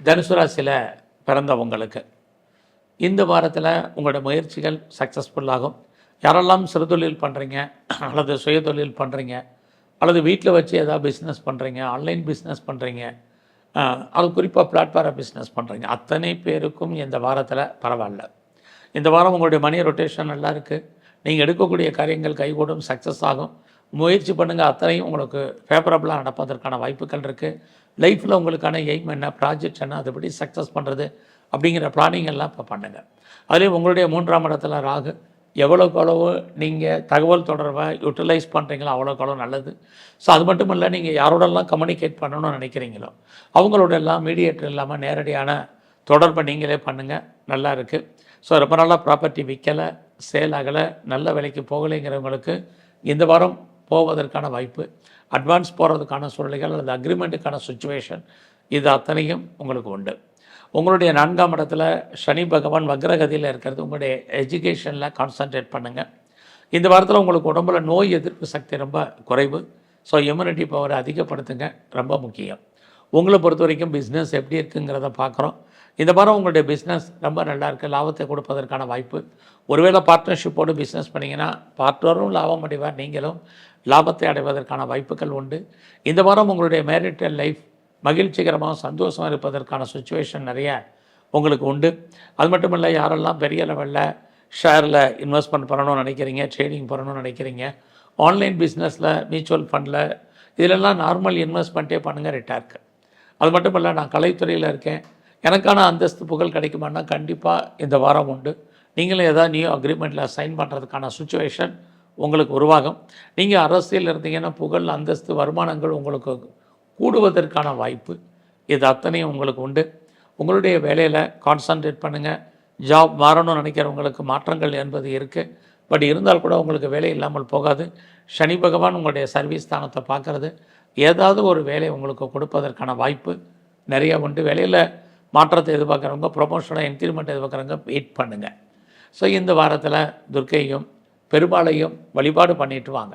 தனுசு ராசியில் பிறந்தவங்களுக்கு இந்த வாரத்தில் உங்களோட முயற்சிகள் சக்ஸஸ்ஃபுல்லாகும். யாரெல்லாம் சிறுதொழில் பண்ணுறீங்க அல்லது சுயதொழில் பண்ணுறீங்க அல்லது வீட்டில் வச்சு ஏதாவது பிஸ்னஸ் பண்ணுறீங்க, ஆன்லைன் பிஸ்னஸ் பண்ணுறீங்க, அது குறிப்பாக பிளாட்ஃபார்ம் பிஸ்னஸ் பண்ணுறீங்க, அத்தனை பேருக்கும் இந்த வாரத்தில் பரவாயில்ல. இந்த வாரம் உங்களுடைய மணி ரொட்டேஷன் நல்லா இருக்குது. நீங்கள் எடுக்கக்கூடிய காரியங்கள் கைகூடும், சக்ஸஸ் ஆகும். முயற்சி பண்ணுங்கள், அத்தனையும் உங்களுக்கு ஃபேவரபுளாக நடப்பதற்கான வாய்ப்புகள் இருக்குது. லைஃப்பில் உங்களுக்கான எய்ம் என்ன, ப்ராஜெக்ட் என்ன, அதுபடி சக்ஸஸ் பண்ணுறது அப்படிங்கிற பிளானிங் எல்லாம் இப்போ பண்ணுங்கள். அதுலேயும் உங்களுடைய 3ஆம் இடத்துல ராகு, எவ்வளோக்கு எவ்வளவு நீங்கள் தகவல் தொடர்பை யூட்டிலைஸ் பண்ணுறீங்களோ அவ்வளோக்கு எவ்வளோ நல்லது. ஸோ அது மட்டும் இல்லை, நீங்கள் யாரோடெல்லாம் கம்யூனிகேட் பண்ணணும்னு நினைக்கிறீங்களோ அவங்களோட எல்லாம் மீடியேட்டர் இல்லாமல் நேரடியான தொடர்பை நீங்களே பண்ணுங்கள், நல்லா இருக்குது. ஸோ ரொம்ப நாளாக ப்ராப்பர்ட்டி விற்கலை, சேல் ஆகலை, நல்ல விலைக்கு போகலைங்கிறவங்களுக்கு இந்த வாரம் போவதற்கான வாய்ப்பு, அட்வான்ஸ் போகிறதுக்கான சூழ்நிலைகள் அல்லது அக்ரிமெண்ட்டுக்கான சுச்சுவேஷன், இது அத்தனையும் உங்களுக்கு உண்டு. உங்களுடைய 4ஆம் இடத்துல சனி பகவான் வக்ரகதியில் இருக்கிறது. உங்களுடைய எஜுகேஷனில் கான்சன்ட்ரேட் பண்ணுங்கள். இந்த வாரத்தில் உங்களுக்கு உடம்புல நோய் எதிர்ப்பு சக்தி ரொம்ப குறைவு. ஸோ இம்யூனிட்டி பவரை அதிகப்படுத்துங்க, ரொம்ப முக்கியம். உங்களை பொறுத்த வரைக்கும் பிஸ்னஸ் எப்படி இருக்குங்கிறத பார்க்குறோம். இந்த வாரம் உங்களுடைய பிஸ்னஸ் ரொம்ப நல்லா இருக்குது, லாபத்தை கொடுப்பதற்கான வாய்ப்பு. ஒருவேளை பார்ட்னர்ஷிப்போடு பிஸ்னஸ் பண்ணிங்கன்னா பார்ட்னரும் லாபம் அடைவார், நீங்களும் லாபத்தை அடைவதற்கான வாய்ப்புகள் உண்டு. இந்த வாரம் உங்களுடைய மேரிட்டல் லைஃப் மகிழ்ச்சிகரமாக சந்தோஷமாக இருப்பதற்கான சுச்சுவேஷன் நிறைய உங்களுக்கு உண்டு. அது மட்டும் இல்லை, யாரெல்லாம் பெரிய லெவலில் ஷேரில் இன்வெஸ்ட்மெண்ட் பண்ணணும்னு நினைக்கிறீங்க, ட்ரேடிங் பண்ணணும்னு நினைக்கிறீங்க, ஆன்லைன் பிஸ்னஸில், மியூச்சுவல் ஃபண்டில், இதிலெல்லாம் நார்மல் இன்வெஸ்ட்மெண்ட்டே பண்ணுங்கள், ரிட்டாக இருக்குது. அது மட்டும் இல்லை, நான் கலைத்துறையில் இருக்கேன், எனக்கான அந்தஸ்து புகழ் கிடைக்குமானா கண்டிப்பாக இந்த வாரம் உண்டு. நீங்களும் ஏதாவது நியூ அக்ரிமெண்ட்டில் சைன் பண்ணுறதுக்கான சுச்சுவேஷன் உங்களுக்கு உருவாகும். நீங்கள் அரசியல் இருந்தீங்கன்னா புகழ், அந்தஸ்து, வருமானங்கள் உங்களுக்கு கூடுவதற்கான வாய்ப்பு, இது அத்தனையும் உங்களுக்கு உண்டு. உங்களுடைய வேலையில் கான்சன்ட்ரேட் பண்ணுங்கள். ஜாப் மாறணும்னு நினைக்கிறவங்களுக்கு மாற்றங்கள் என்பது இருக்குது. பட் இருந்தால் கூட உங்களுக்கு வேலை இல்லாமல் போகாது. சனி பகவான் உங்களுடைய சர்வீஸ் ஸ்தானத்தை பார்க்குறது, ஏதாவது ஒரு வேலை உங்களுக்கு கொடுப்பதற்கான வாய்ப்பு நிறையா உண்டு. வேலையில் மாற்றத்தை எதிர்பார்க்குறவங்க, ப்ரொமோஷனை, இன்க்ரிமெண்ட் எதிர்பார்க்குறவங்க வெயிட் பண்ணுங்கள். ஸோ இந்த வாரத்தில் துர்க்கையும் பெருமாளையும் வழிபாடு பண்ணிட்டு வாங்க.